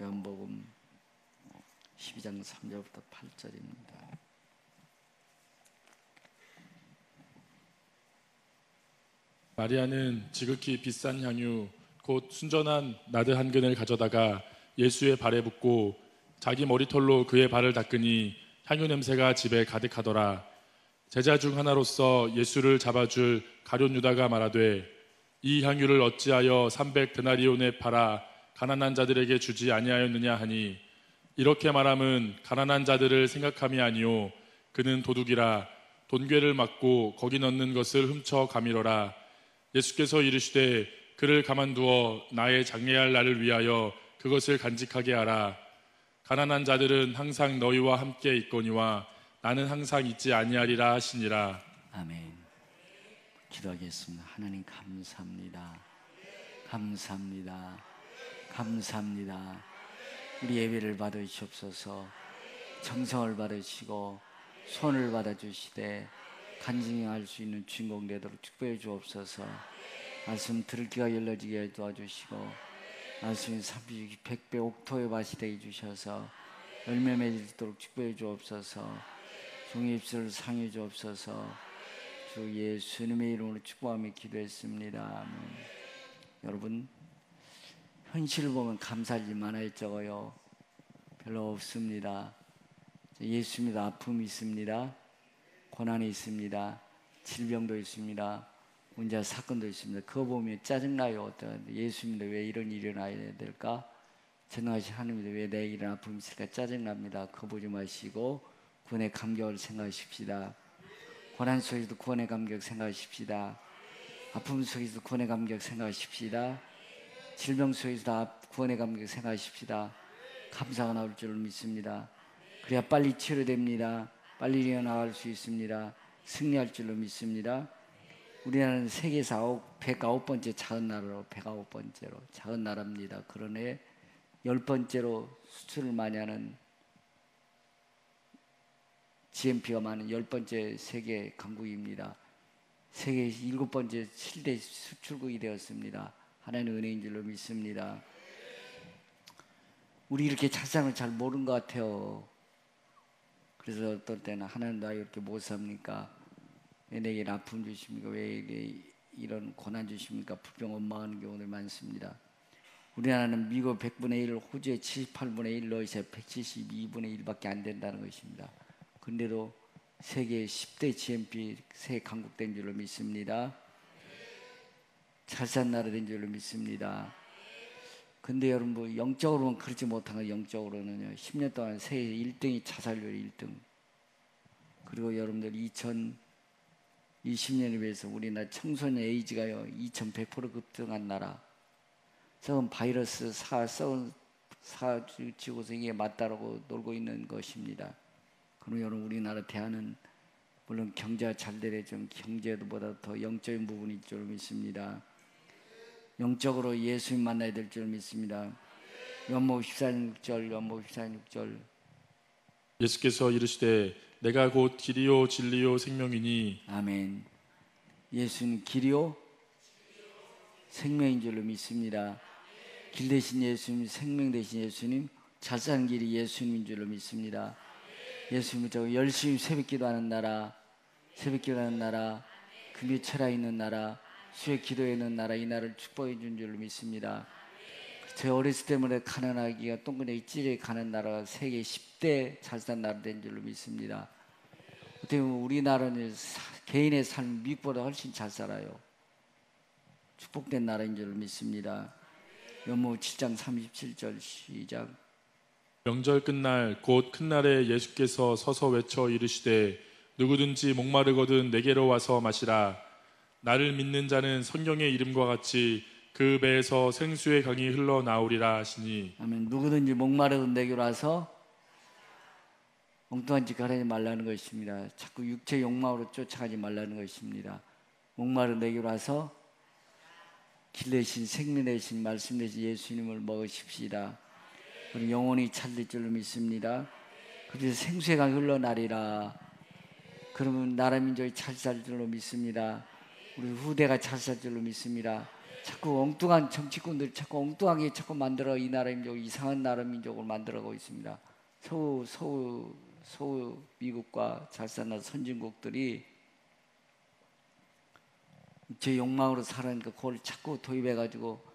요한복음 12장 3절부터 8절입니다. 마리아는 지극히 비싼 향유 곧 순전한 나드 한 근을 가져다가 예수의 발에 붓고 자기 머리털로 그의 발을 닦으니 향유 냄새가 집에 가득하더라. 제자 중 하나로서 예수를 잡아줄 가룟 유다가 말하되 이 향유를 어찌하여 300데나리온에 팔아 가난한 자들에게 주지 아니하였느냐 하니 이렇게 말함은 가난한 자들을 생각함이 아니요 그는 도둑이라 돈괴를 맞고 거기 넣는 것을 훔쳐 가미러라. 예수께서 이르시되 그를 가만두어 나의 장례할 날을 위하여 그것을 간직하게 하라. 가난한 자들은 항상 너희와 함께 있거니와 나는 항상 있지 아니하리라 하시니라. 아멘. 기도하겠습니다. 하나님 감사합니다. 감사합니다. 감사합니다. 우리 예배를 받으시옵소서. 정성을 받으시고 손을 받아주시되 간증할 수 있는 주인공 되도록 축복해 주옵소서. 말씀 들을 귀가 열려지게 도와주시고 말씀이 30, 100배 옥토의 밭이 되게 주셔서 열매 맺도록 축복해 주옵소서. 종의 입술을 상해 주옵소서. 주 예수님의 이름으로 축복하며 기도했습니다. 아멘. 여러분, 현실을 보면 감사할 일 많아요. 적어요. 별로 없습니다. 예수입니다. 아픔이 있습니다. 고난이 있습니다. 질병도 있습니다. 문제 사건도 있습니다. 그거 보면 짜증나요. 예수입니다. 왜 이런 일이 일어나야 될까? 전능하신 하나님입니다. 왜 내 이런 아픔이 있을까? 짜증납니다. 그거 보지 마시고 구원의 감격을 생각하십시다. 고난 속에서도 구원의 감격 생각하십시다. 아픔 속에서도 구원의 감격 생각하십시다. 질병 속에서도 구원의 감격 생각하십시다. 감사가 나올 줄을 믿습니다. 그래야 빨리 치료됩니다. 빨리 일어나갈 수 있습니다. 승리할 줄로 믿습니다. 우리나라는 세계에서 109번째 작은 나라로 109번째로 작은 나라입니다. 그러네 10번째로 수출을 많이 하는 GNP가 많은 10번째 세계 강국입니다. 세계 7번째 7대 수출국이 되었습니다. 하나님의 은혜인 줄로 믿습니다. 우리 이렇게 세상을 잘 모르는 것 같아요. 그래서 어떨 때는 하나님 나 이렇게 못 삽니까? 왜 내게 아픔 주십니까? 왜 이런 고난 주십니까? 불평 원망하는 경우들 많습니다. 우리나라는 미국 100분의 1, 호주의 78분의 1, 러시아 172분의 1밖에 안 된다는 것입니다. 그런데도 세계 10대 GNP 세계 강국된 줄로 믿습니다. 잘 산 나라 된 줄로 믿습니다. 근데 여러분 영적으로는 그렇지 못한 거 영적으로는요 10년 동안 세계 1등이 자살률 1등. 그리고 여러분들 2020년에 비해서 우리나라 청소년 에이즈가요 2100% 급등한 나라. 썩은 바이러스 썩은 사지고서 이게 맞다라고 놀고 있는 것입니다. 그럼 여러분 우리나라 대안은 물론 경제가 잘 되려면 경제보다 더 영적인 부분일 줄 믿습니다. 영적으로 예수님 만나야 될 줄 믿습니다. 요한복음 14장 6절, 요한복음 14장 6절. 예수께서 이르시되 내가 곧 길이요 진리요 생명이니. 아멘. 예수는 길이요 생명인 줄로 믿습니다. 길 대신 예수님, 생명 대신 예수님, 잘 사는 길이 예수님인 줄로 믿습니다. 예수님을 저 열심히 새벽기도하는 나라, 새벽기도하는 나라, 금요 철야 있는 나라, 수요 기도에 있는 나라, 이 나라를 축복해 준 줄로 믿습니다. 제 어렸을 때문에 가난하기가 똥그레기 찌르게 가는 나라가 세계 10대 잘 사는 나라 된 줄로 믿습니다. 어떻게 보면 우리나라는 개인의 삶 미국보다 훨씬 잘 살아요. 축복된 나라인 줄로 믿습니다. 요한복음 7장 37절 시작. 명절 끝날 곧 큰 날에 예수께서 서서 외쳐 이르시되 누구든지 목마르거든 내게로 와서 마시라. 나를 믿는 자는 성경의 이름과 같이 그 배에서 생수의 강이 흘러나오리라 하시니. 아멘. 누구든지 목마르거든 내게로 와서 엉뚱한 짓 하지 말라는 것입니다. 자꾸 육체 욕망으로 쫓아가지 말라는 것입니다. 목마른 내게로 와서 길 대신 생명 대신 말씀 대신 예수님을 먹으십시다. 우리 영혼이 찰릴 줄로 믿습니다. 그래서 생수의 강이 흘러나리라. 그러면 나라 민족이 잘 살 줄로 믿습니다. 우리 후대가 잘 살 줄로 믿습니다. 자꾸 엉뚱한 정치꾼들이 자꾸 엉뚱하게 자꾸 만들어 이 나라 민족 이상한 나라 민족을 만들어가고 있습니다. 서구 미국과 잘 사는 선진국들이 제 욕망으로 살아니까 그걸 자꾸 도입해가지고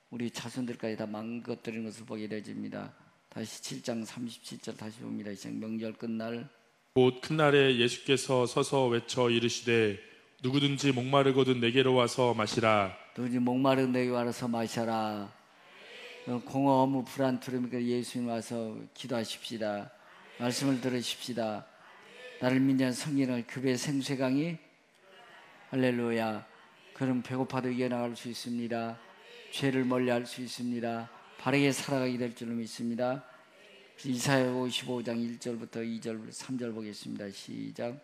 우리 자손들까지 다 망가뜨리는 것을 보게 되어집니다. 다시 7장 37절 다시 봅니다. 시작. 명절 끝날 곧 큰 날에 예수께서 서서 외쳐 이르시되 누구든지 목마르거든 내게로 와서 마시라. 누구든지 목마른 내게 와서 마셔라. 공허 어무 불안 두려우니까 예수님 와서 기도하십시다. 말씀을 들으십시다. 나를 믿는 성령을 급의 생수의 강이 할렐루야. 그럼 배고파도 이겨나갈 수 있습니다. 죄를 멀리할 수 있습니다. 바르게 살아가게 될 줄로 믿습니다. 이사야 55장 1절부터 2절 3절 보겠습니다. 시작.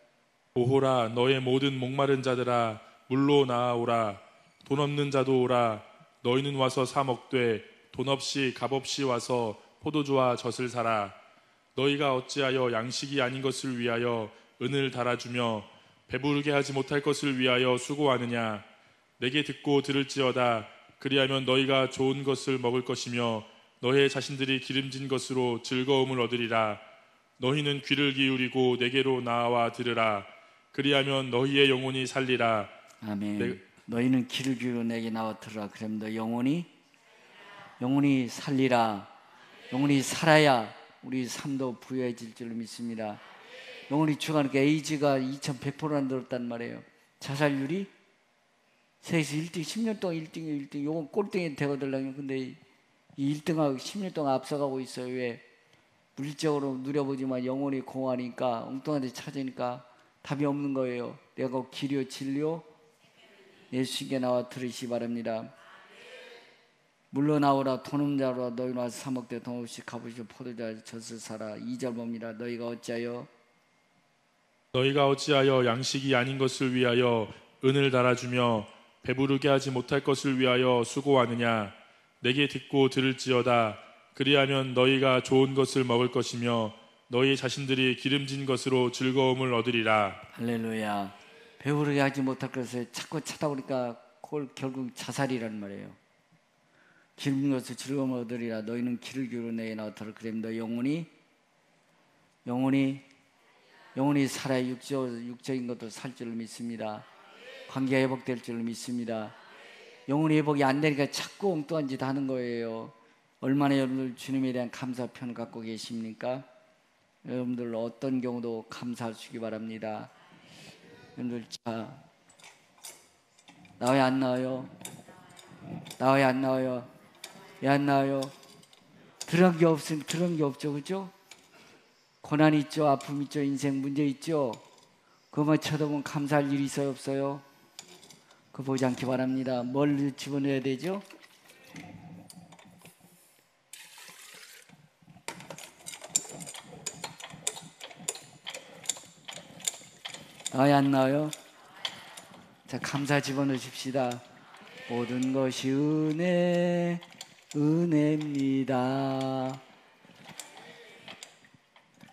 오호라 너의 모든 목마른 자들아 물로 나아오라. 돈 없는 자도 오라. 너희는 와서 사 먹되 돈 없이 값 없이 와서 포도주와 젖을 사라. 너희가 어찌하여 양식이 아닌 것을 위하여 은을 달아주며 배부르게 하지 못할 것을 위하여 수고하느냐. 내게 듣고 들을지어다. 그리하면 너희가 좋은 것을 먹을 것이며 너희 자신들이 기름진 것으로 즐거움을 얻으리라. 너희는 귀를 기울이고 내게로 나와 들으라. 그리하면 너희의 영혼이 살리라. 아멘. 너희는 귀를 기울여 내게 나와 들으라. 그럼 너 영혼이 살리라. 영혼이 살아야 우리 삶도 부유해질 줄로 믿습니다. 영혼이 죽어가니까 에이즈가 2100%나 늘었단 말이에요. 자살률이 세계에서 1등 10년 동안 1등 요건 꼴등이 되거든요. 근데 이 1등하고 10년 동안 앞서가고 있어요. 왜? 물질적으로 누려보지만 영혼이 공허하니까 엉뚱한 데 찾으니까 답이 없는 거예요. 내가 길이요 진리요 예수님께 나와 들으시기 바랍니다. 물러 나오라. 돈 없는 자로 너희 와서 사 먹되 돈 없이 값없이 포도주와 젖을 사라. 2절 봅니다. 너희가 어찌하여 양식이 아닌 것을 위하여 은을 달아주며 배부르게 하지 못할 것을 위하여 수고하느냐. 내게 듣고 들을지어다. 그리하면 너희가 좋은 것을 먹을 것이며 너희 자신들이 기름진 것으로 즐거움을 얻으리라. 할렐루야. 배부르게 하지 못할 것을 자꾸 찾아보니까 그걸 결국 자살이란 말이에요. 기름진 것을 즐거움을 얻으리라. 너희는 귀를 기울여 내게 나와 들으라. 그러면 너 영혼이 살아야 육적인 것도 살 줄을 믿습니다. 관계가 회복될 줄을 믿습니다. 영혼이 회복이 안 되니까 자꾸 엉뚱한 짓 하는 거예요. 얼마나 여러분들 주님에 대한 감사편을 갖고 계십니까? 여러분들 어떤 경우도 감사하시기 바랍니다. 여러분들 자 나와요 안 나와요? 나와요 안 나와요? 왜 안 나와요? 그런 게 없으면 그런 게 없죠. 그죠? 고난 있죠. 아픔 있죠. 인생 문제 있죠. 그것만 쳐다보면 감사할 일이 있어요 없어요? 그거 보지 않기 바랍니다. 뭘 집어넣어야 되죠? 나와요 안 나와요? 자, 감사 집어넣으십시다. 모든 것이 은혜입니다.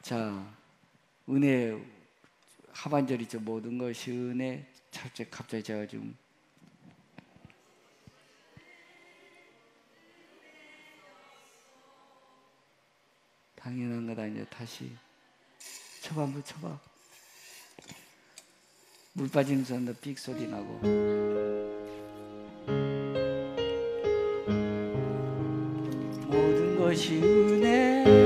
자, 은혜 하반절이죠. 모든 것이 은혜. 갑자기 제가 지금 당연한 것 아니에요. 다시 쳐봐 한번 쳐봐. 물 빠지는 소리도 삑 소리 나고. 모든 것이 은혜였소.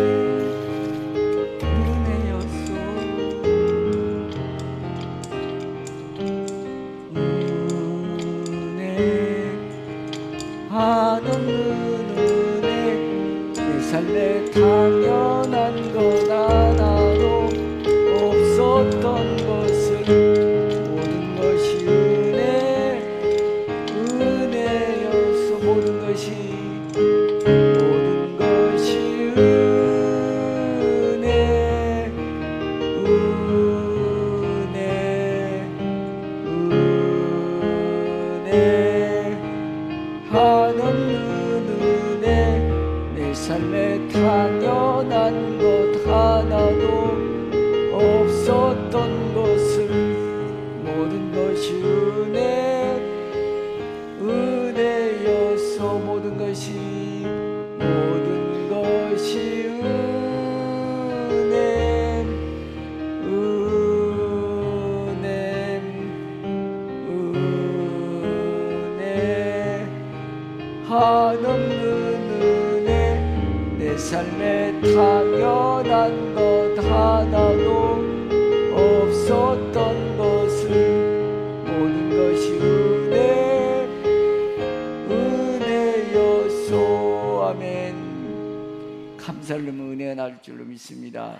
은혜 한없는 은혜 내 삶에 당연한 것 하나도 없었던 것을 모든 것이 은혜였소. 모든 것이 삶에 당연한 것 하나도 없었던 것을 모든 것이 은혜 삶에 당연한 것 하나도 없었던 것을 모든 것이 은혜였소. 아멘. 감사를 하면 은혜가 날 줄로 믿습니다.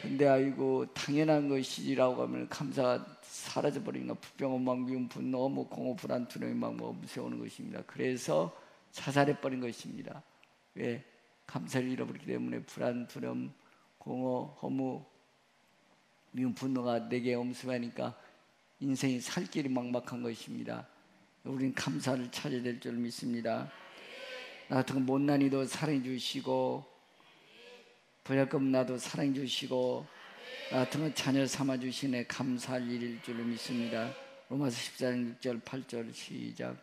근데 아이고 당연한 것이라고 하면 감사가 사라져버리니까 부평, 원망, 미움, 분노, 공허, 불안, 두려움, 막 무서워하는 것입니다. 그래서 자살해버린 것입니다. 왜? 감사를 잃어버리기 때문에 불안, 두려움, 공허, 허무, 미움, 분노가 내게 엄습하니까 인생이 살 길이 막막한 것입니다. 우리는 감사를 찾아야 될 줄 믿습니다. 나 같은 건 못난이도 사랑해 주시고, 부약금 나도 사랑해 주시고, 나 같은 건 자녀 삼아 주시네 감사할 일일 줄 믿습니다. 로마서 14장 6절 8절 시작.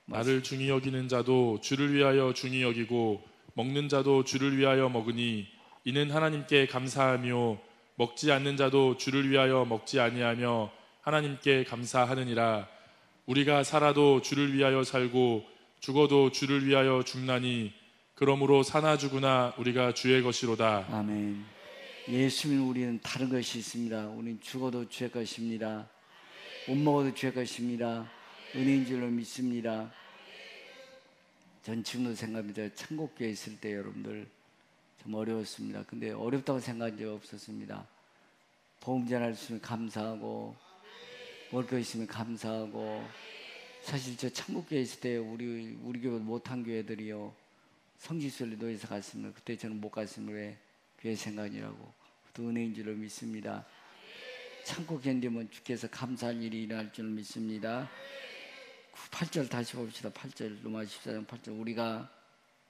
나를 중히 여기는 자도 주를 위하여 중히 여기고 먹는 자도 주를 위하여 먹으니 이는 하나님께 감사하며 먹지 않는 자도 주를 위하여 먹지 아니하며 하나님께 감사하느니라. 우리가 살아도 주를 위하여 살고 죽어도 주를 위하여 죽나니 그러므로 사나 죽으나 우리가 주의 것이로다. 아멘. 예수님 우리는 다른 것이 있습니다. 우리는 죽어도 주의 것입니다. 못 먹어도 주의 것입니다. 은혜인 줄로 믿습니다. 전 지금도 생각합니다. 천국교회 있을 때 여러분들 좀 어려웠습니다. 근데 어렵다고 생각한 적 없었습니다. 복음 전할 수 있으면 감사하고 먹을 거 있으면 감사하고, 사실 저 천국교회 있을 때 우리 교회 못한 교회들이요 성지순례 노예서 갔습니다. 그때 저는 못 갔으면 왜 교회 생각이라고. 또 은혜인 줄로 믿습니다. 천국 견디면 주께서 감사할 일이 일어날 줄 믿습니다. 8절 다시 봅시다. 8절 로마 14장 8절.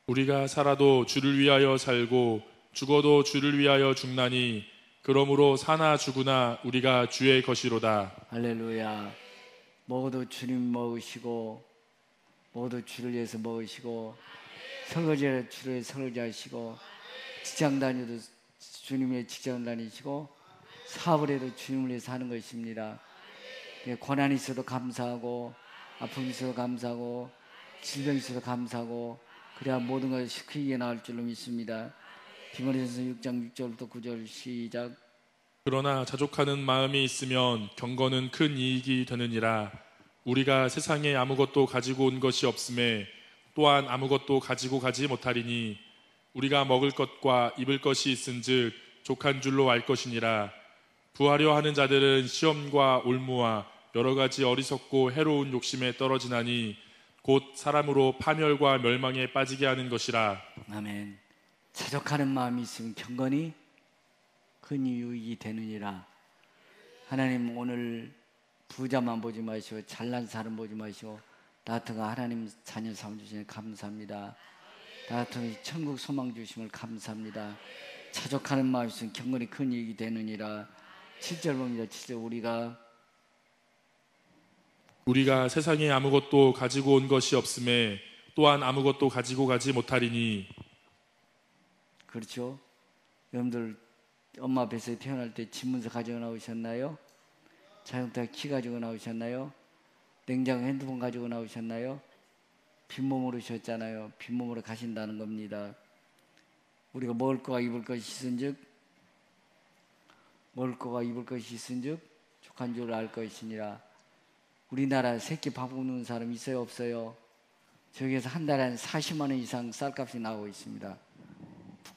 우리가 살아도 주를 위하여 살고 죽어도 주를 위하여 죽나니 그러므로 사나 죽으나 우리가 주의 것이로다. 할렐루야. 먹어도 주님 먹으시고, 먹어도 주를 위해서 먹으시고, 설거지를 주를 위해서 설거지하시고, 직장 다녀도 주님의 직장 다니시고, 사업을 해도 주님을 위해서 하는 것입니다. 고난이 있어도 감사하고, 아픔이 있어도 감사하고, 질병이 있어도 감사하고, 그래야 모든 것이 크게 나올 줄로 믿습니다. 디모데전서 6장 6절부터 9절 시작. 그러나 자족하는 마음이 있으면 경건은 큰 이익이 되느니라. 우리가 세상에 아무것도 가지고 온 것이 없음에 또한 아무것도 가지고 가지 못하리니 우리가 먹을 것과 입을 것이 있은즉 족한 줄로 알 것이니라. 부하려 하는 자들은 시험과 올무와 여러 가지 어리석고 해로운 욕심에 떨어지나니 곧 사람으로 파멸과 멸망에 빠지게 하는 것이라. 아멘. 자족하는 마음이 있으면 경건이 큰 유익이 되느니라. 하나님 오늘 부자만 보지 마시고 잘난 사람 보지 마시고 나 같은 거 하나님 자녀 삼아주시니 감사합니다. 나 같은 거 천국 소망 주심을 감사합니다. 자족하는 마음이 있으면 경건이 큰 이익이 되느니라. 7절 봅니다. 7절. 우리가 세상에 아무것도 가지고 온 것이 없음에 또한 아무것도 가지고 가지 못하리니. 그렇죠. 여러분들 엄마 뱃속에 태어날 때 집문서 가지고 나오셨나요? 자동차 키 가지고 나오셨나요? 냉장고 핸드폰 가지고 나오셨나요? 빈몸으로 오셨잖아요. 빈몸으로 가신다는 겁니다. 우리가 먹을 거와 입을 것이 있은즉, 먹을 거와 입을 것이 있은즉 족한 줄 알 것이니라. 우리나라 새끼 밥 먹는 사람 있어요, 없어요? 저기에서 한 달에 한 40만 원 이상 쌀값이 나오고 있습니다.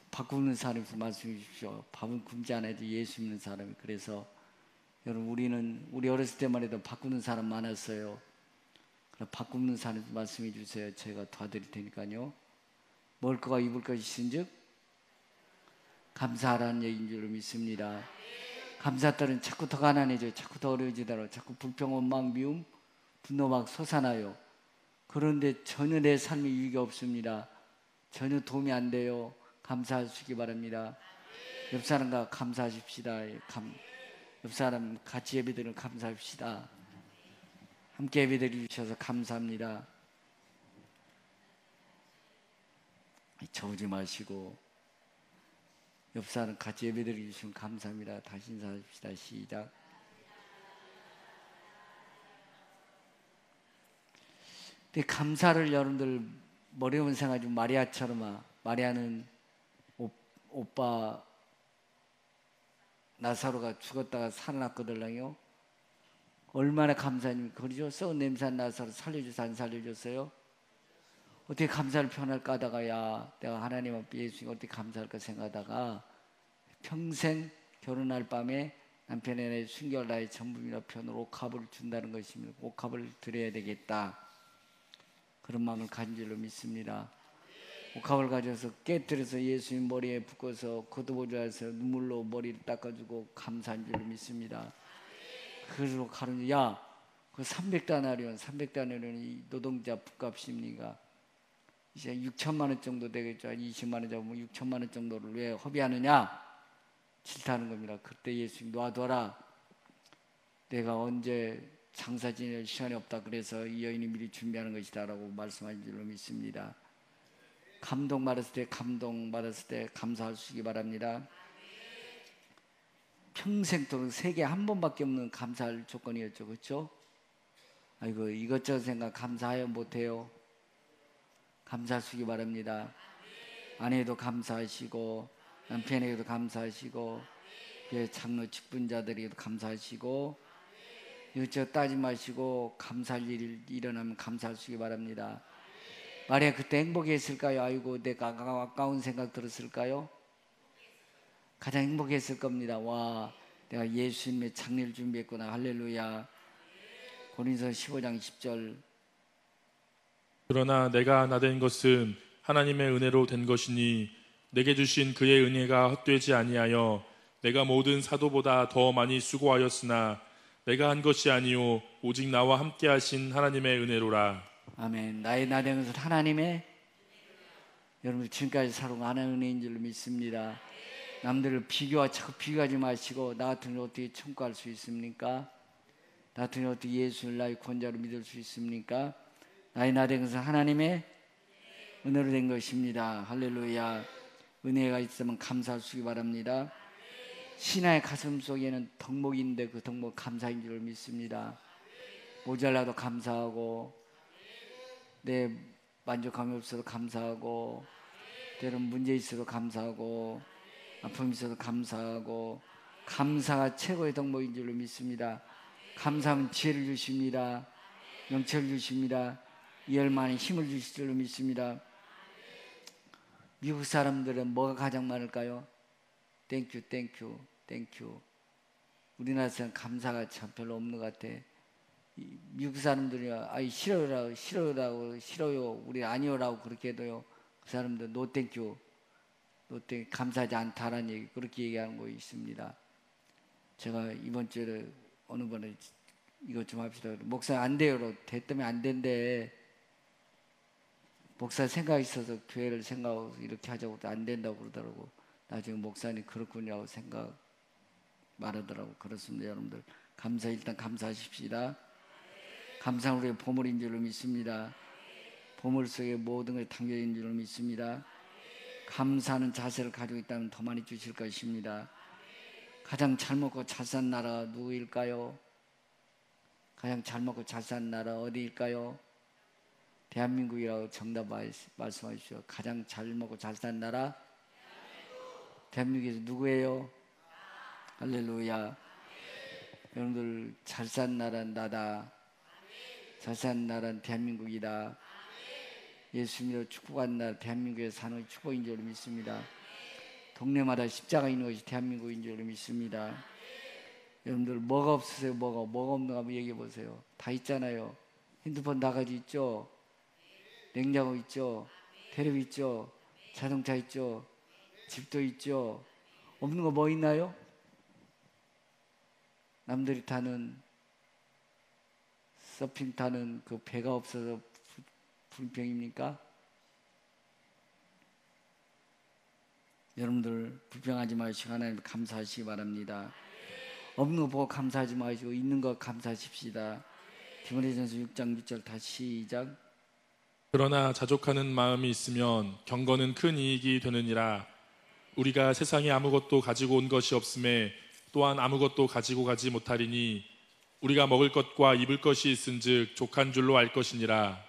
밥 굶는 사람이 말씀해 주십시오. 밥은 굶지 않아도 예수 믿는 사람이. 그래서 여러분 우리 어렸을 때만 해도 밥 굶는 사람 많았어요. 그럼 밥 굶는 사람 말씀해 주세요. 제가 도와드릴 테니까요. 먹을 거와 입을 것이 있은즉 감사하라는 얘기인 줄 믿습니다. 감사 따른 자꾸 더 가난해져요. 자꾸 더 어려워지더라고요. 자꾸 불평, 원망, 미움, 분노 막 솟아나요. 그런데 전혀 내 삶에 유익이 없습니다. 전혀 도움이 안 돼요. 감사하시기 바랍니다. 옆 사람과 감사하십시다. 옆 사람 같이 예배드리면 감사합시다. 함께 예배드려 주셔서 감사합니다. 저으지 마시고 옆 사람 같이 예배드려 주시면 감사합니다. 다시 인사합시다. 시작. 근데 감사를 여러분들 머리로만 생각하지 마리아처럼, 마리아는 오빠 나사로가 죽었다가 살아났거든요. 얼마나 감사합니까? 그러죠? 썩은 냄새난 나사로 살려줘서 안 살려줬어요? 어떻게 감사를 표현할까 하다가 야 내가 하나님 앞에 예수님 어떻게 감사할까 생각하다가 평생 결혼할 밤에 남편의 내 순결 나의 전부이라 표현으로 옥합을 준다는 것입니다. 옥합을 드려야 되겠다. 그런 마음을 가진 줄로 믿습니다. 옥합을 가져서 깨뜨려서 예수님 머리에 붓고서 걷어보자해서 눈물로 머리를 닦아주고 감사한 줄로 믿습니다. 그리고 가르쳐 야그 300다나리온 노동자 붓값입니까? 이제 6천만 원 정도 되겠죠. 20만 원 잡으면 6천만 원 정도를 왜 허비하느냐? 질타하는 겁니다. 그때 예수님 놔둬라. 내가 언제 장사 지낼 시간이 없다. 그래서 이 여인이 미리 준비하는 것이다 라고 말씀하신 줄로 믿습니다. 감동받았을 때 감사할 수 있기 바랍니다. 평생도록 세계 한 번밖에 없는 감사할 조건이었죠. 그렇죠? 아이고 이것저것 생각 감사해요 못해요? 감사할 수 있기 바랍니다. 아내도 감사하시고 남편에게도 감사하시고 장로 직분자들에게도 감사하시고 이것저것 따지 마시고 감사할 일이 일어나면 감사할 수 있기 바랍니다. 마리아 그때 행복했을까요? 아이고 내가 아까운 생각 들었을까요? 가장 행복했을 겁니다. 와 내가 예수님의 장례를 준비했구나. 할렐루야. 고린도서 15장 10절 그러나 내가 나된 것은 하나님의 은혜로 된 것이니 내게 주신 그의 은혜가 헛되지 아니하여 내가 모든 사도보다 더 많이 수고하였으나 내가 한 것이 아니요 오직 나와 함께 하신 하나님의 은혜로라. 아멘. 나의 나된 것은 하나님의 여러분 지금까지 살아온 하나님의 은혜인 줄로 믿습니다. 남들을 자꾸 비교하지 마시고 나 같은 어떻게 청구할 수 있습니까? 나 같은 어떻게 예수를 나의 권자로 믿을 수 있습니까? 나의 나된 것은 하나님의 은혜로 된 것입니다. 할렐루야. 은혜가 있으면 감사할 수 있기 바랍니다. 신하의 가슴 속에는 덕목인데 그 덕목 감사인 줄 믿습니다. 모자라도 감사하고 내 만족함이 없어도 감사하고 때론 문제 있어도 감사하고 아픔이 있어도 감사하고 감사가 최고의 덕목인 줄로 믿습니다. 감사하면 지혜를 주십니다. 명철을 주십니다. 이열만한 힘을 주실 줄로 믿습니다. 미국 사람들은 뭐가 가장 많을까요? 땡큐 땡큐 땡큐. 우리나라 사람 감사가 참 별로 없는 것 같아. 미국 사람들이 아이 싫어요 우리 아니요라고 그렇게 해도요 그 사람들 노 땡큐 감사하지 않다라는 얘기 그렇게 얘기하는 거 있습니다. 제가 이번 주에 어느 번에 이것 좀 합시다. 목사 안 돼요. 됐다면 안 된대. 목사 생각이 있어서 교회를 생각하고 이렇게 하자고 안 된다고 그러더라고. 나중에 목사님 그렇군요 생각 말하더라고. 그렇습니다. 여러분들 일단 감사하십시다. 감사는 우리의 보물인 줄로 믿습니다. 보물 속에 모든 걸 담겨있는 줄로 믿습니다. 감사하는 자세를 가지고 있다면 더 많이 주실 것입니다. 가장 잘 먹고 잘 산 나라가 누구일까요? 가장 잘 먹고 잘 산 나라 어디일까요? 대한민국이라고 정답 말씀하십시오. 가장 잘 먹고 잘 산 나라 대한민국에서 누구예요? 할렐루야. 여러분들 잘 산 나라는 나다. 잘 산 나라는 대한민국이다. 예수님으로 축복한 나라 대한민국에 사는 축복인 줄 믿습니다. 동네마다 십자가 있는 것이 대한민국인 줄 믿습니다. 여러분들 뭐가 없으세요? 뭐가 없는가 한번 얘기해 보세요. 다 있잖아요. 핸드폰 나가지 있죠? 냉장고 있죠? 테레비 있죠? 자동차 있죠? 집도 있죠? 없는 거 뭐 있나요? 남들이 타는 서핑 타는 그 배가 없어서 불평입니까? 여러분들 불평하지 마시고 하나님 감사하시기 바랍니다. 없는 거 보고 감사하지 마시고 있는 거 감사하십시다. 디모데전서 6장 6절 다시 시작. 그러나 자족하는 마음이 있으면 경건은 큰 이익이 되느니라. 우리가 세상에 아무것도 가지고 온 것이 없음에 또한 아무것도 가지고 가지 못하리니 우리가 먹을 것과 입을 것이 있은즉 족한 줄로 알 것이니라.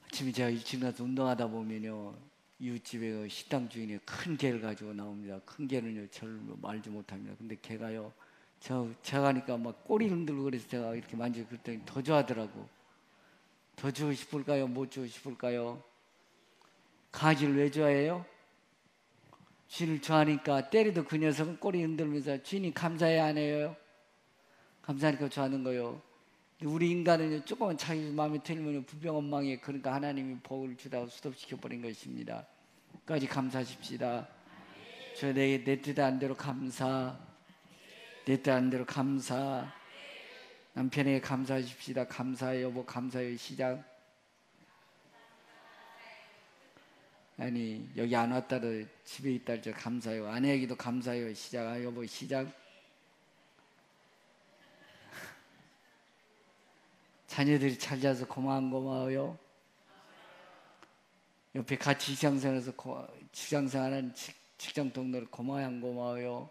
아침에 제가 일찍 나서 운동하다 보면요 이웃집에 그 식당 주인이 큰 개를 가지고 나옵니다. 큰 개는요 저를 말지 못합니다. 근데 개가요 제가 가니까 막 꼬리 흔들고 그래서 제가 이렇게 만지고 그랬더니 더 좋아하더라고. 더 주고 싶을까요? 못 주고 싶을까요? 강아지를 왜 좋아해요? 주인을 좋아하니까. 때려도 그 녀석은 꼬리 흔들면서 주인이 감사해 안 해요? 감사하니까 좋아하는 거요. 우리 인간은 조금만 자기 마음에 들면 불평원망해. 그러니까 하나님이 복을 주다가 수습시켜버린 것입니다. 끝까지 감사하십시다. 저 내 뜻 안 대로 감사, 내 뜻 안 대로 감사. 남편에게 감사하십시다. 감사해요. 여보 감사해요. 시작. 아니 여기 안 왔다도 집에 있다 할 때 감사해요. 아내에게도 감사해요. 시작. 아, 여보 시작. 자녀들이 잘 자서 고마워요. 옆에 같이 직장생활해서 직장생활하는 직장 동료를 고마워요.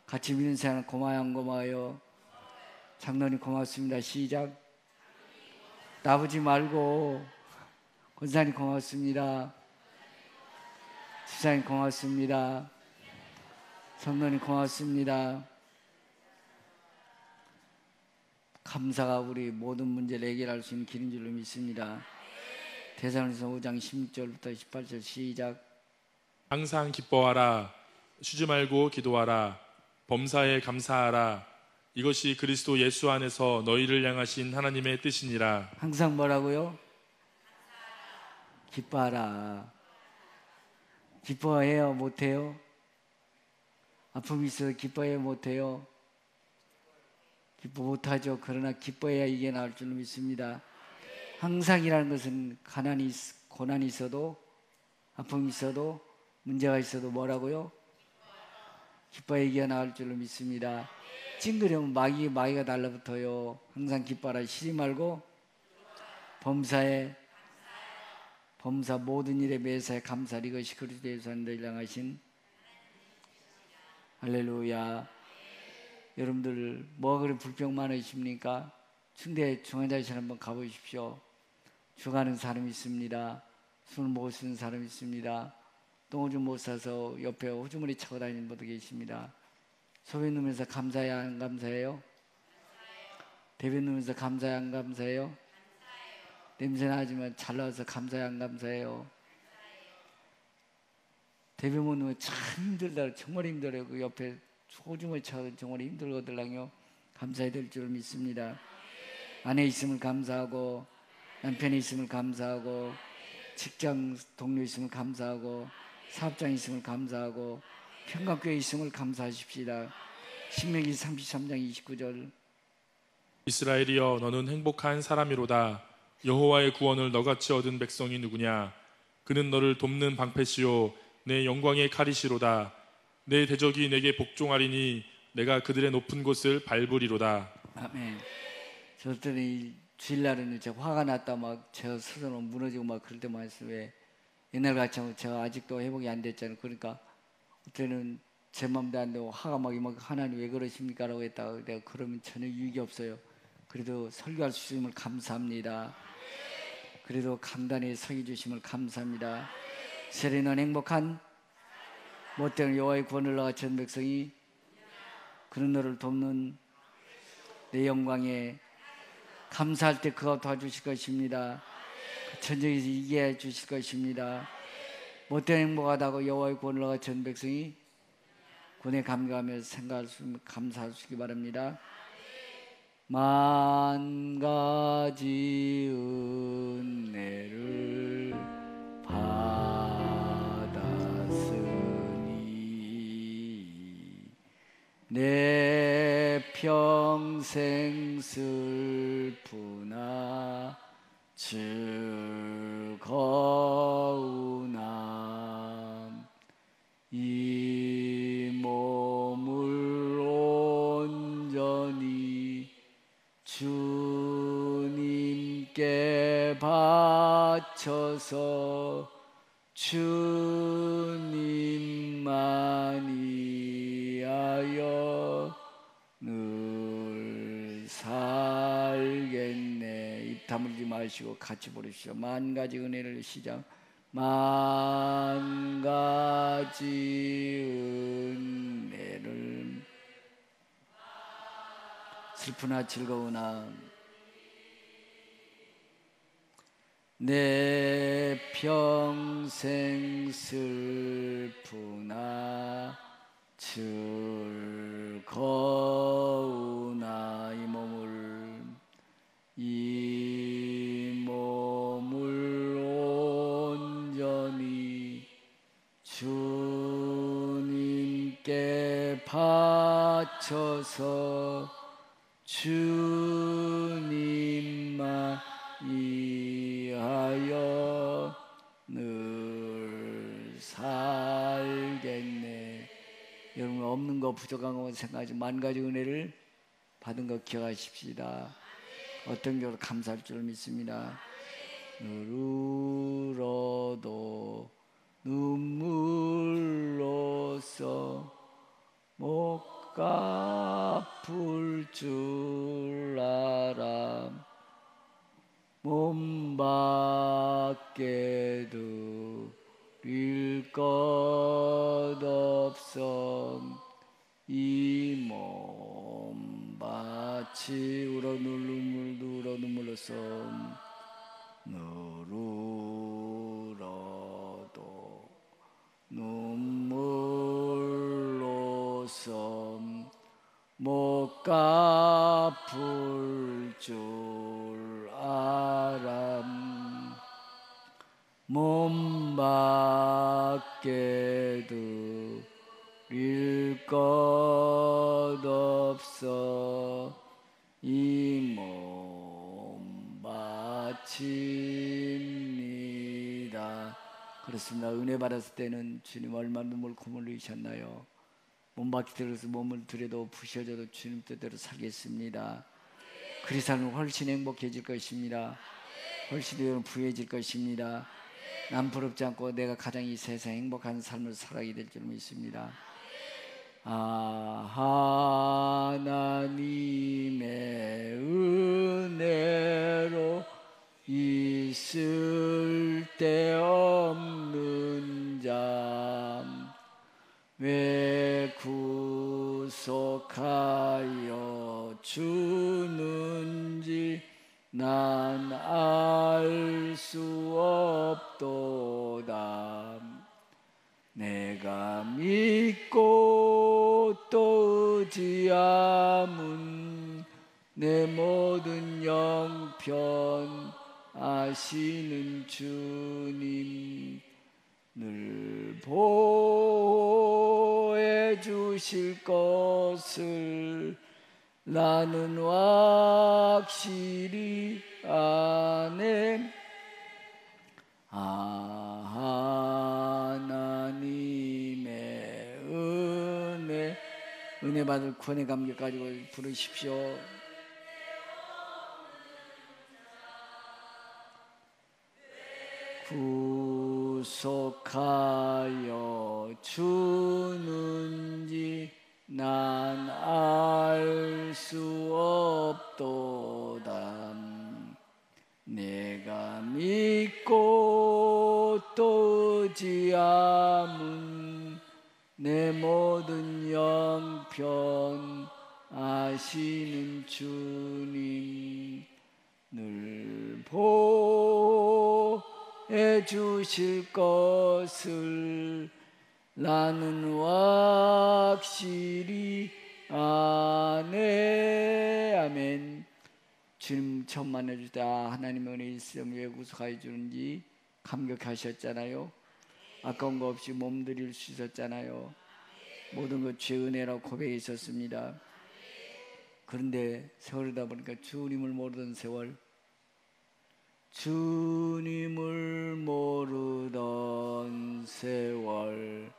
같이 믿는 사람 고마워요. 장로님 고맙습니다. 시작. 나부지 말고 권사님 고맙습니다. 집사님 고맙습니다. 성도님 고맙습니다. 감사가 우리 모든 문제를 해결할 수 있는 길인 줄로 믿습니다. 대사로니서 5장 16절부터 18절 시작. 항상 기뻐하라. 쉬지 말고 기도하라. 범사에 감사하라. 이것이 그리스도 예수 안에서 너희를 향하신 하나님의 뜻이니라. 항상 뭐라고요? 기뻐하라. 기뻐해요? 못해요? 아픔이 있어서 기뻐해요? 못해요? 기뻐 못하죠. 그러나 기뻐해야 이게 나올 줄 믿습니다. 항상이라는 것은 고난이 있어도 아픔이 있어도 문제가 있어도 뭐라고요? 기뻐야 이게 나올 줄로 믿습니다. 찡그려면 마귀가 달라붙어요. 항상 기뻐하라. 쉬지 말고 범사 모든 일에 매사에 감사하라. 이것이 그리스도 예수 안에서 너희를 향하신 할렐루야. 여러분들 뭐가 그리 불평 많으십니까? 충대 중환자실 한번 가보십시오. 죽어가는 사람이 있습니다. 술 못 쓰는 사람이 있습니다. 똥오줌 못 싸서 옆에 호주머니 차고 다니는 분도 계십니다. 소변 누면서 감사해야 안 감사해요? 대변 누면서 감사해야 안 감사해요? 냄새 나지만 잘 나와서 감사해야 안 감사해요? 대변 못 누면 참 힘들다. 정말 힘들어요. 그 옆에 호주머니 차고 정말 힘들거든요. 감사해야 될 줄 믿습니다. 아내 있음을 감사하고, 남편이 있음을 감사하고, 직장 동료 있음을 감사하고, 사업장 있음을 감사하고, 평강교회 있음을 감사하십시다. 신명기 33장 29절. 이스라엘이여 너는 행복한 사람이로다. 여호와의 구원을 너같이 얻은 백성이 누구냐. 그는 너를 돕는 방패시요 내 영광의 칼이시로다. 내 대적이 내게 복종하리니 내가 그들의 높은 곳을 밟으리로다. 아멘. 저때는 주일날에는 제가 화가 났다 막 제가 스스로 무너지고 막 그럴 때만 했어요. 왜 옛날같이 하면 제가 아직도 회복이 안 됐잖아요. 그러니까 그때는 제 마음도 안 되고 화가 막 하나님 왜 그러십니까? 라고 했다가 내가 그러면 전혀 유익이 없어요. 그래도 설교할 수 있음을 감사합니다. 그래도 강단에 서게 주심을 감사합니다. 세례는 행복한 못되는 여호와의 구원을 너같이 얻은 백성이 그런 너를 돕는 내 영광에 감사할 때 그가 도와주실 것입니다. 전쟁에서 이기게 해 주실 것입니다. 못된 행복하다고 여호와의 구원을 너같이 얻은 백성이 구원에 감격하며 생각할 수 있으면 감사하시기 바랍니다. 만 가지 은혜를 받았으니 내 평생 슬프나 즐거우나 이 몸을 온전히 주님께 바쳐서 주님만이 하여 늘 살겠네. 입 다물지 마시고 같이 부르시오. 만 가지 은혜를 시작. 만 가지 은혜를 슬프나 즐거우나 내 평생 슬프나 즐거우나 이 몸을 온전히 주님께 바쳐서 주님만 위하여 늘 살겠네. 여러분, 없는 거 부족한 거 생각하지 만 가지 은혜를 받은 거 기억하십시다. 어떤 경우도 감사할 줄 믿습니다. 늘 울어도 눈물로써 못 갚을 줄 알아 몸 밖에 드릴 것 없어 이 몸 마치 울어 눈물로써 늘 울어도 눈물로써 못 갚을 줄 알아 몸 밖에 드릴 것 없어 이 몸 바칩니다. 그렇습니다. 은혜 받았을 때는 주님 얼마나 눈물 콧물 흘리셨나요? 몸 밖에 들어서 몸을 들여도 부셔져도 주님 뜻대로 살겠습니다. 그리 살면 훨씬 행복해질 것입니다. 훨씬 부유해질 것입니다. 남 부럽지 않고 내가 가장 이 세상 행복한 삶을 살아가게 될 줄 믿습니다. 하나님의 은혜로 있을 데 없는 자 왜 구속하여 주는지 난 알 수 없도다. 내가 믿고 또 의지함은 내 모든 영편 아시는 주님 늘 보호해 주실 것을 나는 확실히 아네. 하나님의 은혜 받을 구원의 감격 가지고 부르십시오. 구속하여 주는지 난 알 수 없도다. 내가 믿고 또 의지함은 내 모든 영편 아시는 주님 늘 보호해 주실 것을 나는 확실히 아네. 아멘. 주님 처음 만나줄 때 하나님의 은혜 있으면 왜 구속하여 주는지 감격하셨잖아요. 아까운 거 없이 몸 드릴 수 있었잖아요. 모든 것 주의 은혜라고 고백했었습니다. 그런데 세월이다 보니까 주님을 모르던 세월, 주님을 모르던 세월,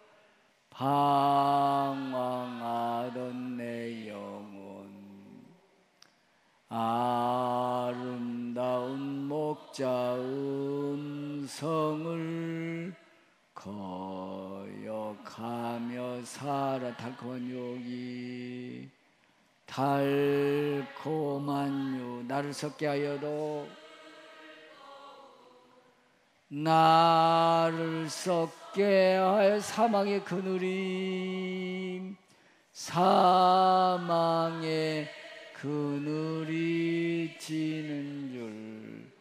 방황하던 내 영혼, 아름다운 목자 음성을 거역하며 살아. 달콤한 유혹이 달콤한 유 나를 섞게 하여도 나를 나를 썩게 하여 사망의 그늘이 사망의 그늘이 지는 줄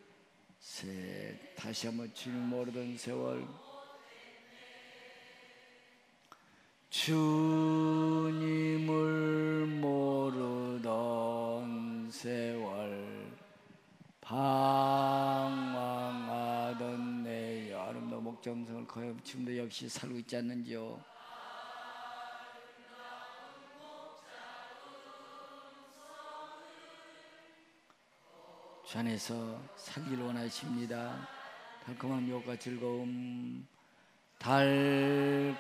다시 한번 주님 모르던 세월 주님을 모르던 세월 방황하던 내 아름다운 목장성을 거여 지금도 역시 살고 있지 않는지요? 주 안에서 살기를 원하십니다. 달콤한 유혹과 즐거움, 달콤한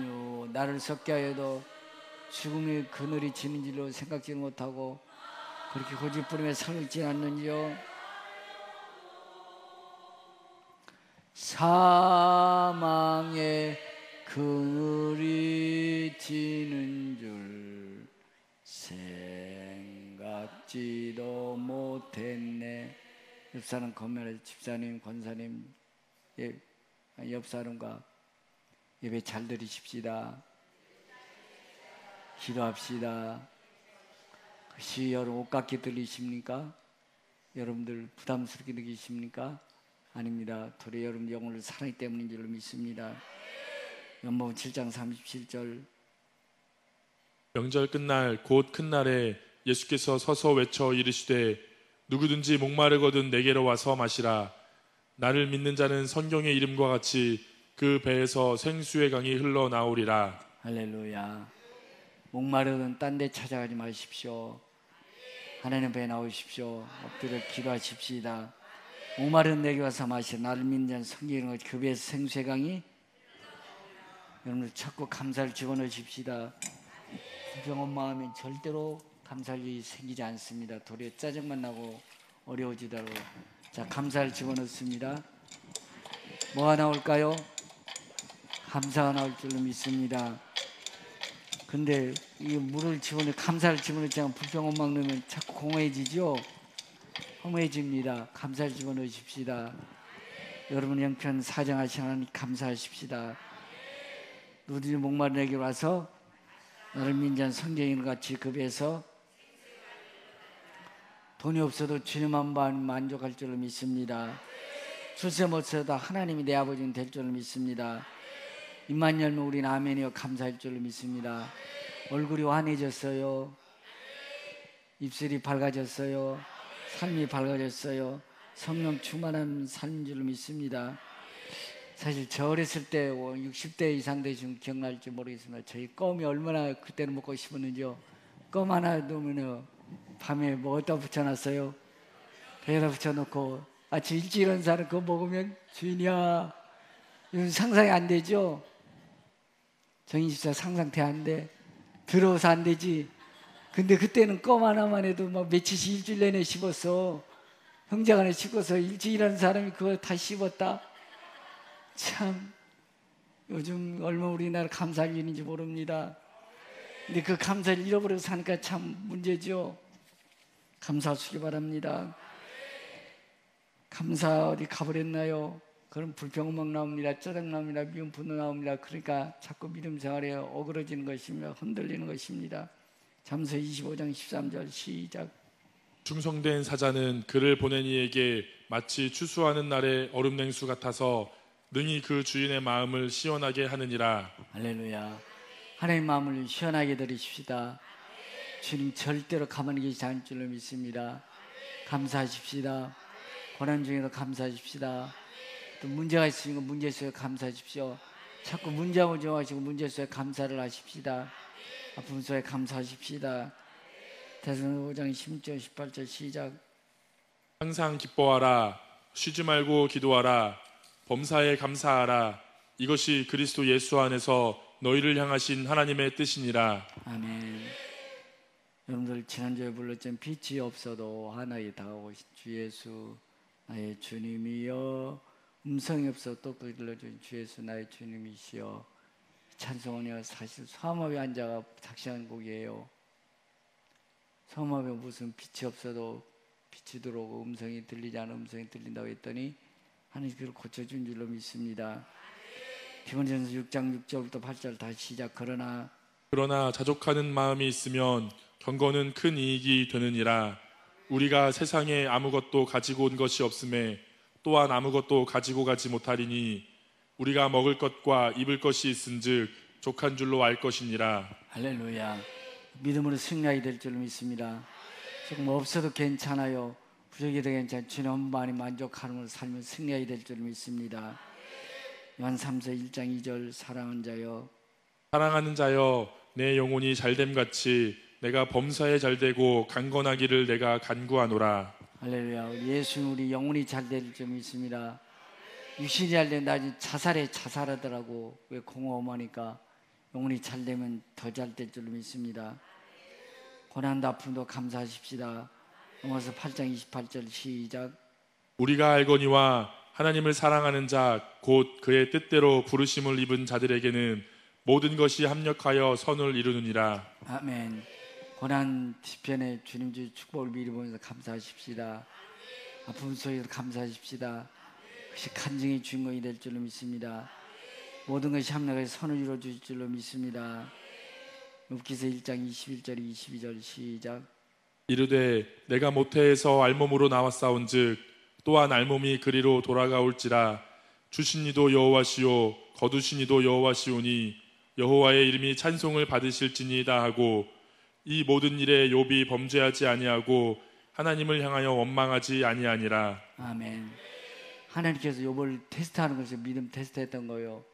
유혹, 나를 썩게 하여도 죽음의 그늘이 지는 줄로 생각지 못하고 그렇게 고집부리며 살고 있지 않는지요? 사망의 그늘이 지는 줄 생각지도 못했네. 옆사람 건면해서 집사님, 권사님, 옆사람과 예배 잘 들으십시다. 기도합시다. 혹시 여러분 옷같게 들리십니까? 여러분들 부담스럽게 느끼십니까? 아닙니다. 도리어 여러분 영혼을 사랑하기 때문인 줄로 믿습니다. 연복음 7장 37절 명절 끝날 곧 큰 날에 예수께서 서서 외쳐 이르시되 누구든지 목마르거든 내게로 와서 마시라. 나를 믿는 자는 성경의 이름과 같이 그 배에서 생수의 강이 흘러나오리라. 할렐루야. 목마르든 딴 데 찾아가지 마십시오. 하나님 배에 나오십시오. 엎드려 기도하십시다. 목마른 내게 와서 마시라. 나를 믿는 자는 성경의 이름과 같이 그 배에서 생수의 강이 여러분들 자꾸 감사를 집어넣으십시다. 불평한 마음엔 절대로 감사할 일이 생기지 않습니다. 도리어 짜증만 나고 어려워지더라도 자, 감사를 집어넣습니다. 뭐가 나올까요? 감사가 나올 줄로 믿습니다. 근데 이 물을 집어넣 감사를 집어넣자면 불평원망 넣으면 자꾸 공허해지죠? 허무해집니다. 감사를 집어넣으십시다. 여러분 형편 사정하신 하나님 감사하십시다. 누구든지 목마른 내게 와서 나를 민자는 성경인 같이 그 배에서 돈이 없어도 주님만 만족할 줄로 믿습니다. 출세 못해도 하나님이 내 아버지는 될 줄로 믿습니다. 입만 열면 우리는 아멘이여 감사할 줄로 믿습니다. 얼굴이 환해졌어요. 입술이 밝아졌어요. 삶이 밝아졌어요. 성령 충만한 삶인 줄로 믿습니다. 사실 저 어렸을 때 60대 이상 되시면 기억날지 모르겠습니다. 저희 껌이 얼마나 그때는 먹고 싶었는지요. 껌 하나 넣으면 밤에 뭐 어디다 붙여놨어요? 배에다 붙여놓고 아침 일찍 일어난 사람 그거 먹으면 주인이야. 이건 상상이 안 되죠? 정인 집사 상상돼 안 돼. 더러워서 안 되지. 근데 그때는 껌 하나만 해도 막 며칠씩 일주일 내내 씹었어. 형제간에 씹어서 일찍 일하는 사람이 그걸 다 씹었다. 참 요즘 얼마나 우리나라 감사할 일인지 모릅니다. 근데 그 감사를 잃어버려서 사니까 참 문제죠. 감사하시기 바랍니다. 감사 어디 가버렸나요? 그럼 불평만 나옵니다. 짜증 나옵니다. 미움 분노 나옵니다. 그러니까 자꾸 믿음 생활에 어그러지는 것입니다. 흔들리는 것입니다. 잠언 25장 13절 시작. 충성된 사자는 그를 보낸 이에게 마치 추수하는 날의 얼음 냉수 같아서 능히 그 주인의 마음을 시원하게 하느니라. 할렐루야. 하나님 마음을 시원하게 들으십시다. 주님 절대로 가만히 계시지 않을 줄로 믿습니다. 감사하십시다. 고난 중에도 감사하십시다. 또 문제가 있으니까 문제 속에 감사하십시오. 자꾸 문제하고 정하시고 문제 속에 감사를 하십시다. 아픔 속에 감사하십시다. 대성경 5장 16절 18절 시작. 항상 기뻐하라. 쉬지 말고 기도하라. 범사에 감사하라. 이것이 그리스도 예수 안에서 너희를 향하신 하나님의 뜻이니라. 아멘. 여러분들 지난주에 불렀던 빛이 없어도 하나에 다가오신 주 예수 나의 주님이여, 음성이 없어 똑똑히 들려준 주 예수 나의 주님이시여. 찬송은요 사실 소아마비 환자가 작시한 곡이에요. 소아마비 무슨 빛이 없어도 빛이 들어오고 음성이 들리지 않은 음성이 들린다고 했더니 하나님께서 그를 고쳐준 줄로 믿습니다. 디모데전서 6장 6절부터 8절 다시 시작. 그러나 자족하는 마음이 있으면 경건은 큰 이익이 되느니라. 우리가 세상에 아무것도 가지고 온 것이 없음에 또한 아무것도 가지고 가지 못하리니 우리가 먹을 것과 입을 것이 있은즉 족한 줄로 알 것이니라. 할렐루야. 믿음으로 승리하게 될 줄로 믿습니다. 조금 없어도 괜찮아요. 부족해도 괜찮아요. 주님 많이 만족하는 삶을 승리하게 될 줄로 믿습니다. 요한 3서 1장 2절 사랑하는 자여 사랑하는 자여 내 영혼이 잘됨 같이 내가 범사에 잘되고 강건하기를 내가 간구하노라. 할렐루야. 우리 예수님 우리 영혼이 잘 될 줄 믿습니다. 육신이 잘 되면 나중에 자살하더라고. 왜 공허하니까 영혼이 잘 되면 더 잘 될 줄로 믿습니다. 고난도 아픔도 감사하십시다. 로마서 8장 28절 시작. 우리가 알거니와 하나님을 사랑하는 자 곧 그의 뜻대로 부르심을 입은 자들에게는 모든 것이 합력하여 선을 이루느니라. 아멘. 고난 뒤편에 주님 주 축복을 미리 보면서 감사하십시다. 아픔 속에서 감사하십시다. 그것이 간증의 주인공이 될 줄로 믿습니다. 모든 것이 합력해서 선을 이루어 주실 줄로 믿습니다. 욥기서 1장 21절 22절 시작. 이르되 내가 모태에서 알몸으로 나왔사온즉 또한 알몸이 그리로 돌아가올지라. 주신 이도 여호와시오 거두신 이도 여호와시오니 여호와의 이름이 찬송을 받으실지니이다 하고 이 모든 일에 욥이 범죄하지 아니하고 하나님을 향하여 원망하지 아니하니라. 아멘. 하나님께서 욥을 테스트하는 것을 믿음 테스트했던 거예요.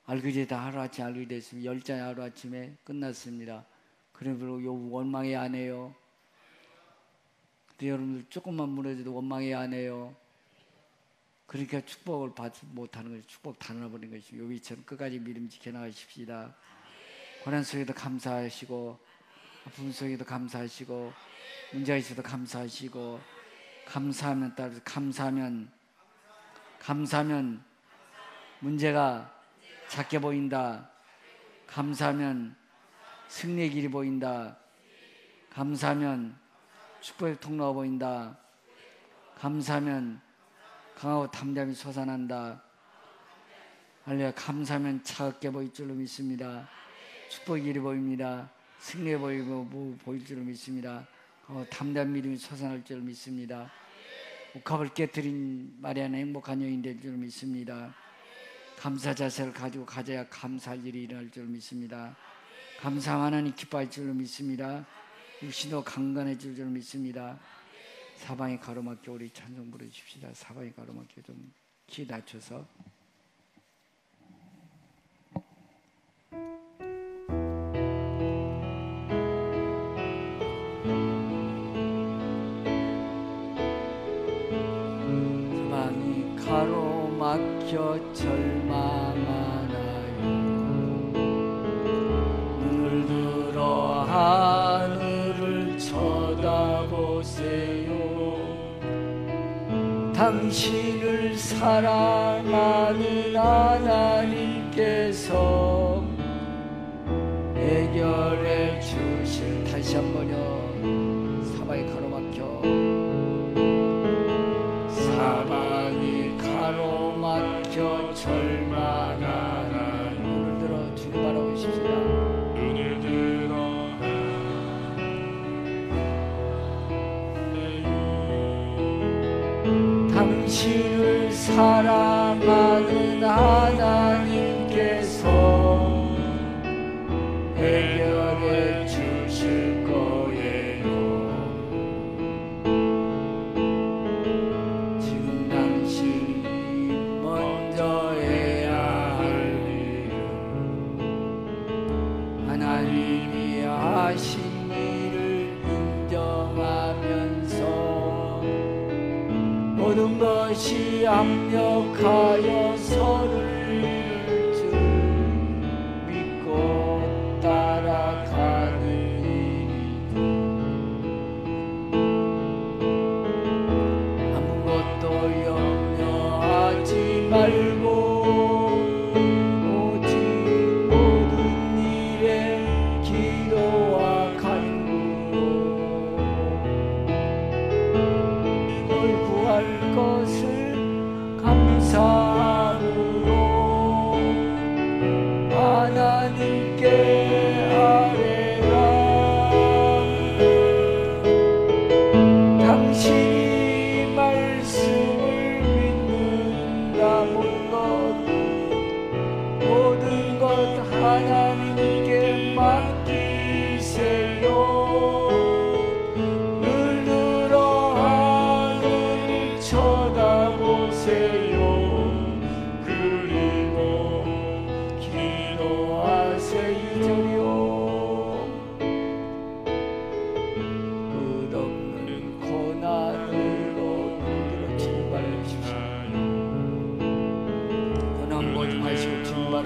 알그제 다 하루아침에 알게 됐으면 10장이 하루아침에 끝났습니다. 그러므로 욥 원망이 안 해요. 근데 여러분들 조금만 무너져도 원망이 안 해요. 그러니까 축복을 받지 못하는 것이 축복 다 나버린 것이 욥이처럼 끝까지 믿음 지켜나가십시다. 고난 속에도 감사하시고 아픔 속에도 감사하시고 문제가 있어도 감사하시고 감사하면 따라서 감사하면 문제가 작게 보인다. 감사하면 승리의 길이 보인다. 감사하면 축복의 통로가 보인다. 감사하면 강하고 담대함이 솟아난다. 할렐루야. 감사하면 차갑게 보일 줄로 믿습니다. 축복의 길이 보입니다. 승리해 보일 줄로 믿습니다. 담대한 믿음이 솟아날 줄로 믿습니다. 옥합을 깨뜨린 마리아는 행복한 여인이 될 줄로 믿습니다. 감사 자세를 가지고 가져야 감사할 일이 일어날 줄로 믿습니다. 감사함 하나님 기뻐할 줄로 믿습니다. 육신도 강건해질 줄로 믿습니다. 사방에 가로막혀 우리 찬송 부르십시다. 사방에 가로막혀 좀 키 낮춰서 사방이 가로막혀 절망하나요. 눈을 들어 하늘을 쳐다보세요. 당신을 사랑하는 하나님께서 해결해 주실. 다시 한번요. 사방이 가로막혀 사방이 가로막혀 절망하나요. 눈을 들어 주님 바라보십시다. 눈을 들어 당신을 사랑하는 하나님께서 해결해 주실 거예요. 지금 당신이 먼저 해야 할 일은 하나님이 하신 일을 인정하면서 모든 것이 합력하여 선을 이룰 줄 믿고 따라가는 일이다. 아무것도 염려하지 말고 오직 모든 일에 기도와 간구로 널 구할 것을 감사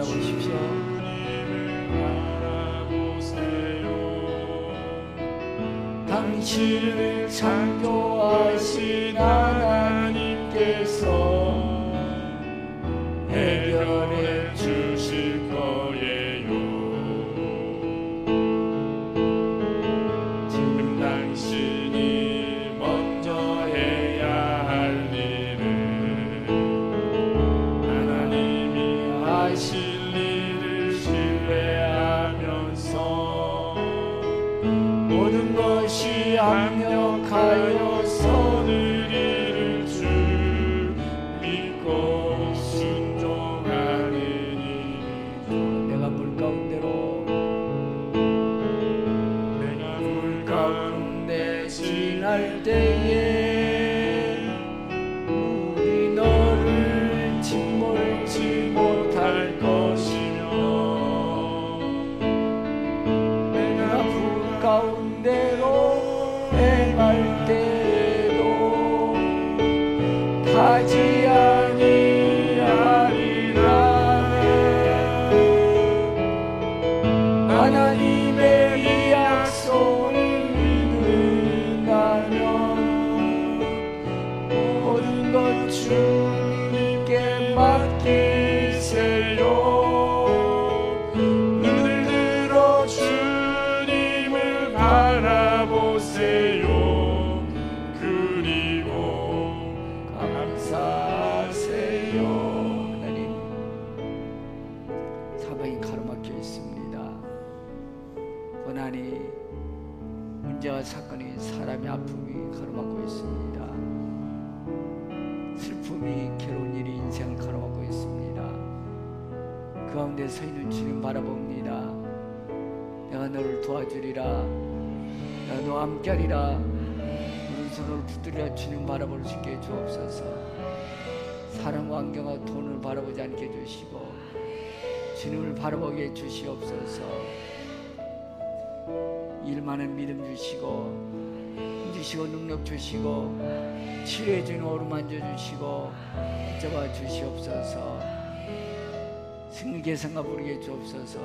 바라보십시오. 당신을 창조하신 하나님께서 해결해 주실 거예요. 지금 당신이 먼저 해야 할 일은 하나님이 하실 일을 신뢰하면서 모든 것이 합력하여 선을 이룰 줄 믿고 순종하는 일이죠. 내가 물 가운데 지날 때에 우리 너를 짓몰지 못할 것이며 내가 불 가운데로 행할 때에도 가지 아니하리라네. 하나님의 이 약속을 믿는다면 모든 것 주님께 맡기세요. 눈을 들어 주님을 바라보세요. 그리고 감사하세요. 하나님, 사방이 가로막혀 있습니다. 고난이, 문제와 사건이, 사람의 아픔이 가로막고 있습니다. 슬픔이, 괴로운 일이 인생을 가로막고 있습니다. 그 가운데 서 있는 주님 바라봅니다. 내가 너를 도와주리라. 내가 너와 함께하리라. 오른손으로 붙들리라. 주님 바라볼 수 있게 주옵소서. 사람과 환경과 돈을 바라보지 않게 해주시고 주님을 바라보게 해주시옵소서. 일만한 믿음 주시고 힘주시고 능력 주시고 치료해주는 오름 만져주시고 붙잡아 주시옵소서. 승리 계산과 부르게 주옵소서.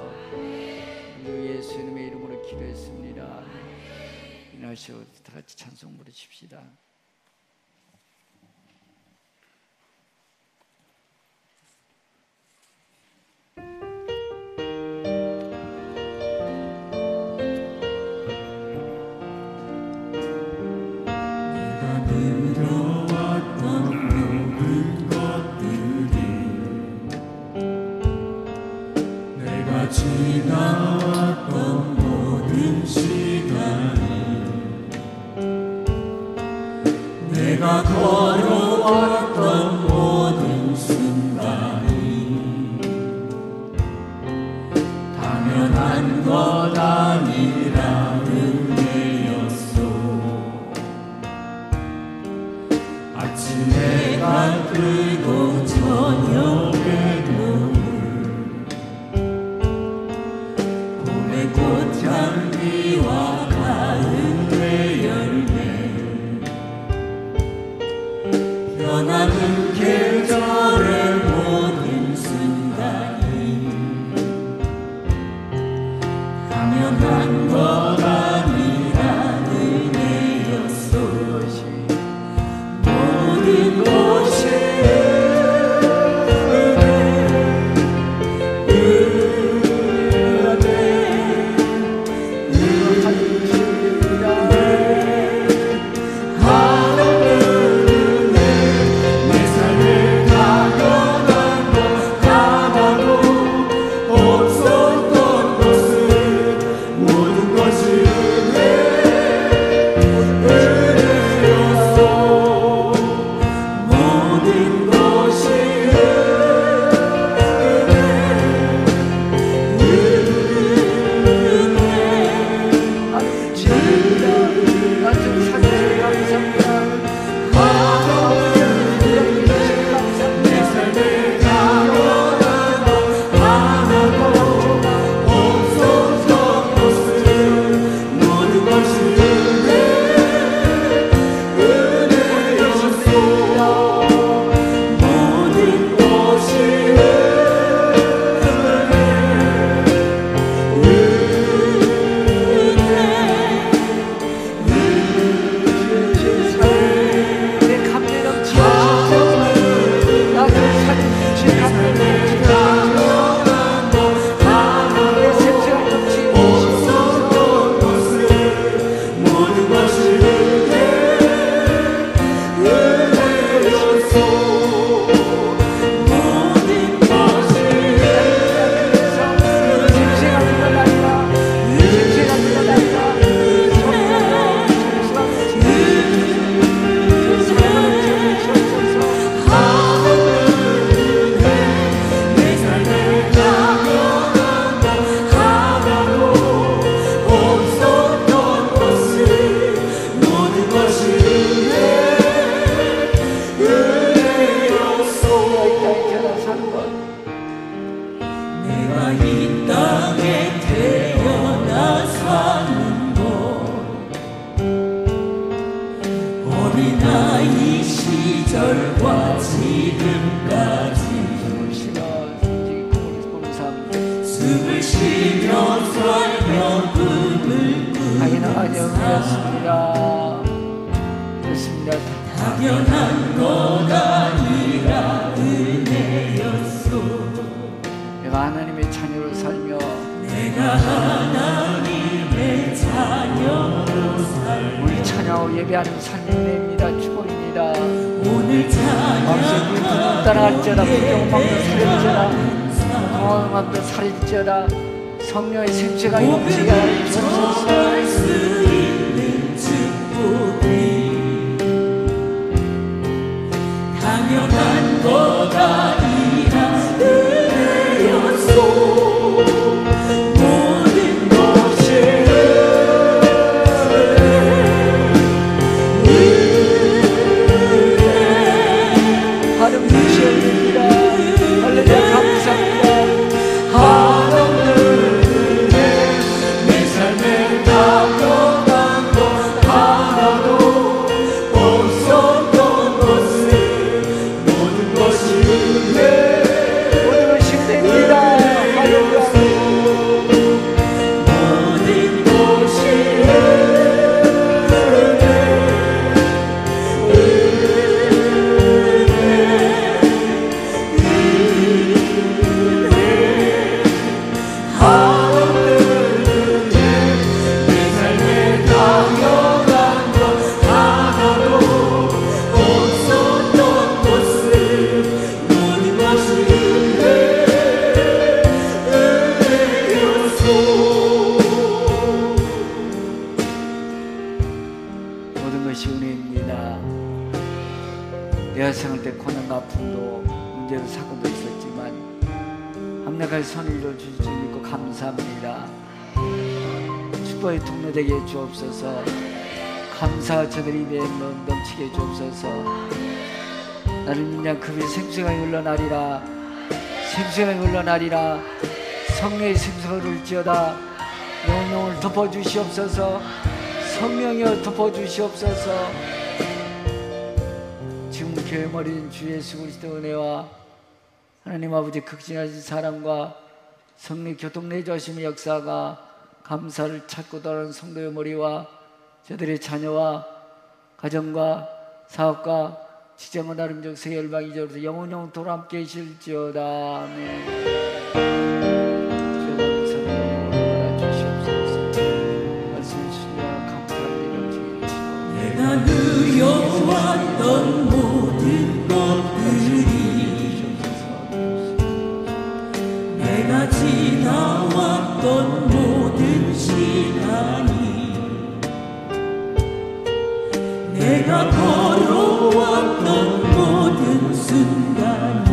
우리 예수 이름의 이름으로 기도했습니다. 인하시오. 다 같이 찬송 부르십시다. 지나왔던 모든 시간이 이 땅에 태어나 사는 것 어린아이 시절과 지금까지 숨을 쉬며 살며 꿈을 당연한 영이었습니다. 그렇습니다. 당연한 것 아니라 은혜였소. 내가 하나님의 자녀로 살며 내가 하나님의 자녀로 살며 우리 찬양하고 예배하는 삶이 은혜입니다. 축복입니다. 오늘 마음속에 불 따라갈지어다 부정함도 사라질지어다 공허함도 사라질지어다 성령의 생수가 넘치게 하여 주옵소서. 할 수 있는 축복이 당연한 것 아니라 은혜였소. 모든 것이 하나님 주시옵니다. 할렐루야 감사합니다. 하나님 내 삶에 당연한 것 하나도 없었던 것을 모든 것이 은혜 모든 것이 은혜입니다. 할렐루야. 모든 것이 내 삶에 당연한 것 하나도 없었던 것을 모든 것이 은혜였소. 모든 것이 은혜입니다. 내가 생활 때 고난과 아픔도 문제도 사건도 있었지만 합력할 선을 이루어주실 줄 믿고 감사합니다. 축복의 통로 되게 해 주옵소서. 감사가 저들 입에 넘치게 해 주옵소서. 나를 믿는 그 위에 생수가 흘러나리라. 생수가 흘러나리라. 성령의 생수가 흐를지어다. 영혼을 덮어주시옵소서. 성령이여 덮어주시옵소서. 지금 교회 머리인 주 예수 그리스도 은혜와 하나님 아버지 극진하신 사랑과 성령 교통 내주하심의 역사가 감사를 찾고 돌아오는 성도의 머리와 저들의 자녀와 가정과 사업과 지정은 아름적 세열방이저로서 영원토록 함께 계실지어다. 아멘. 주여 감사를 주시옵소서. 말씀 주시며 감사를 주시옵소서. 내가 누려왔던 모든 것들이 내가 지나왔던 모든 시간이 내가 걸어왔던 모든 순간이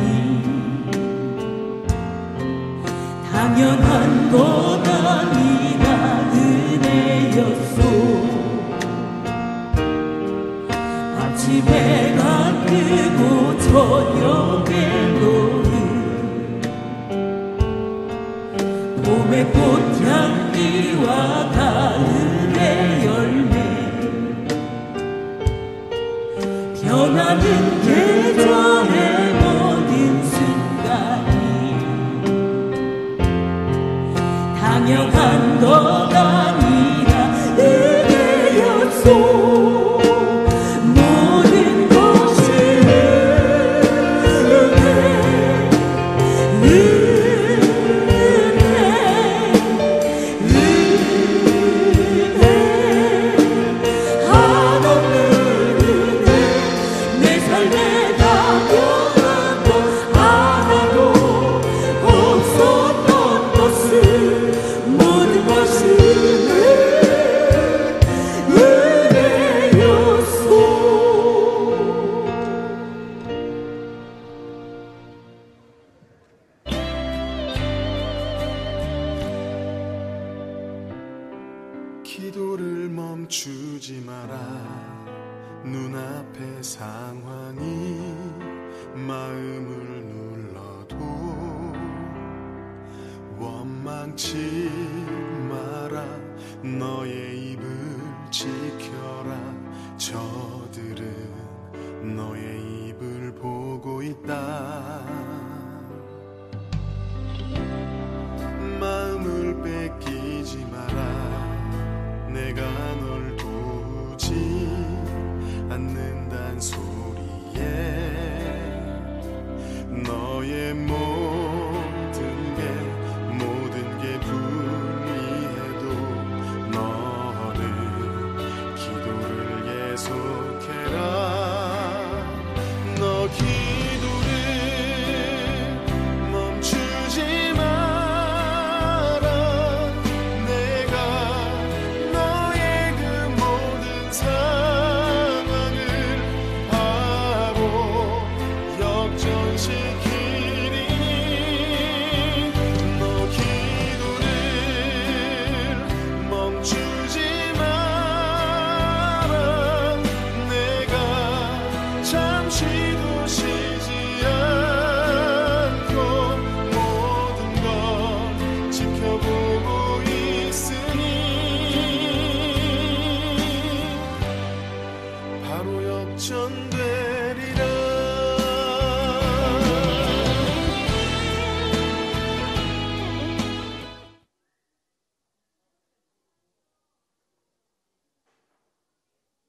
당연한 것 아니라 은혜였소. 아침 해가 뜨고 저녁에 노을 봄의 꽃향기와 가을의 열매 변하는 계절의 모든 순간이 당연한 것 아니라 은혜였소. 모든 것이 내 삶에 당연한 것 하나도 없었던 것을 모든 것이 은혜였소. 기도를 멈추지 마라. 눈앞의 상황이 마음을 눌러도 지켜주시네